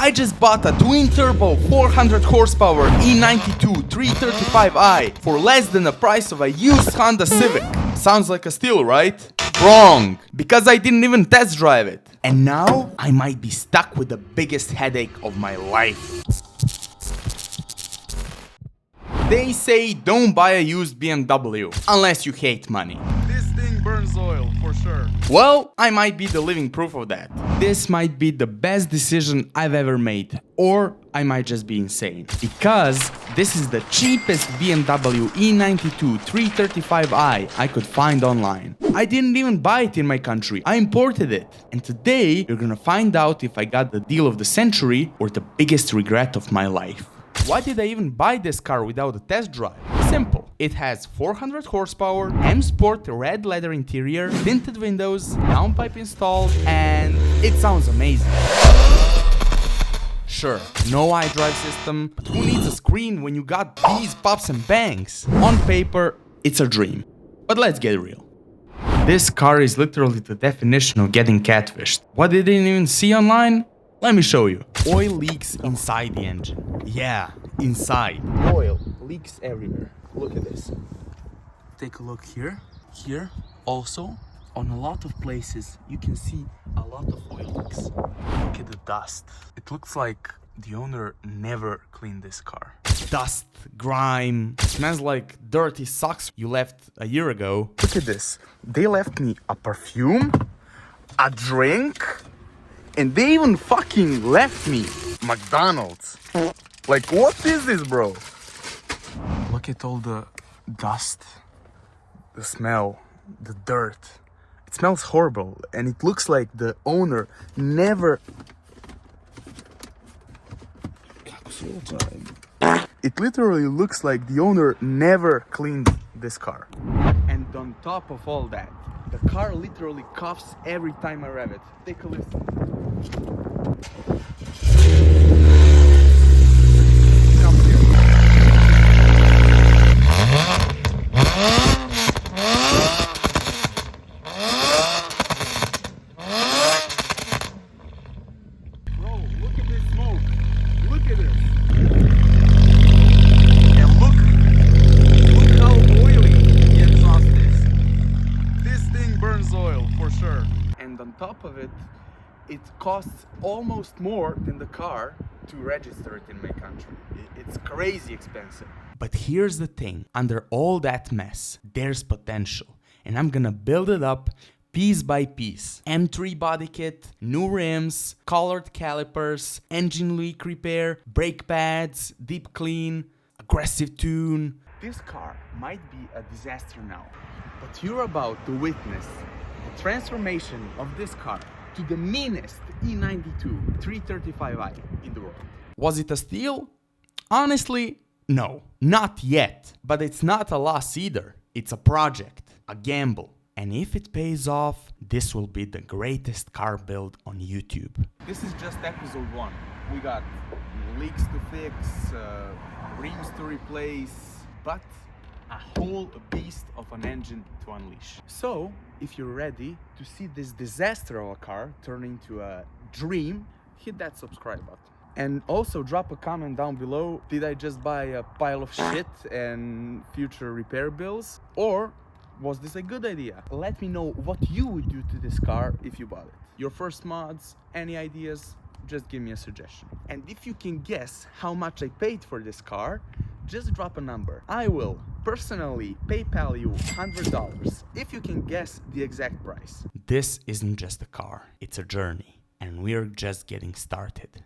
I just bought a twin-turbo 400 horsepower E92 335i for less than the price of a used Honda Civic. Sounds like a steal, right? Wrong, because I didn't even test drive it. And now I might be stuck with the biggest headache of my life. They say don't buy a used BMW unless you hate money. This thing burns oil, for sure. Well, I might be the living proof of that. This might be the best decision I've ever made, or I might just be insane. Because this is the cheapest BMW E92 335i I could find online. I didn't even buy it in my country, I imported it. And today, you're gonna find out if I got the deal of the century or the biggest regret of my life. Why did I even buy this car without a test drive? Simple. It has 400 horsepower, M Sport red leather interior, tinted windows, downpipe installed, and it sounds amazing. Sure, no iDrive system, but who needs a screen when you got these pops and bangs? On paper, it's a dream. But let's get real. This car is literally the definition of getting catfished. What they didn't even see online? Let me show you. Oil leaks inside the engine. Yeah, inside. Oil leaks everywhere. Look at this. Take a look here. Here, also, on a lot of places, you can see a lot of oil leaks. Look at the dust. It looks like the owner never cleaned this car. Dust, grime, smells like dirty socks you left a year ago. Look at this. They left me a perfume, a drink, and they even fucking left me McDonald's. Like, what is this, bro? Look at all the dust, the smell, the dirt. It smells horrible, and it looks like the owner never... It literally looks like the owner never cleaned this car. And on top of all that, the car literally coughs every time I rev it. Take a listen. Come here. Bro, look at this smoke. Look at it. And look how oily the exhaust is. This thing burns oil, for sure. And on top of it, it costs almost more than the car to register it in my country. It's crazy expensive. But here's the thing, under all that mess, there's potential. And I'm gonna build it up piece by piece. M3 body kit, new rims, colored calipers, engine leak repair, brake pads, deep clean, aggressive tune. This car might be a disaster now, but you're about to witness the transformation of this car to the meanest E92 335i in the world. Was it a steal? Honestly, no, not yet. But it's not a loss either. It's a project, a gamble. And if it pays off, this will be the greatest car build on YouTube. This is just episode 1. We got leaks to fix, rims to replace, but a whole beast of an engine to unleash. So, if you're ready to see this disaster of a car turn into a dream, hit that subscribe button. And also drop a comment down below, did I just buy a pile of shit and future repair bills? Or was this a good idea? Let me know what you would do to this car if you bought it. Your first mods, any ideas, just give me a suggestion. And if you can guess how much I paid for this car, just drop a number. I will personally PayPal you $100 if you can guess the exact price. This isn't just a car, it's a journey. And we're just getting started.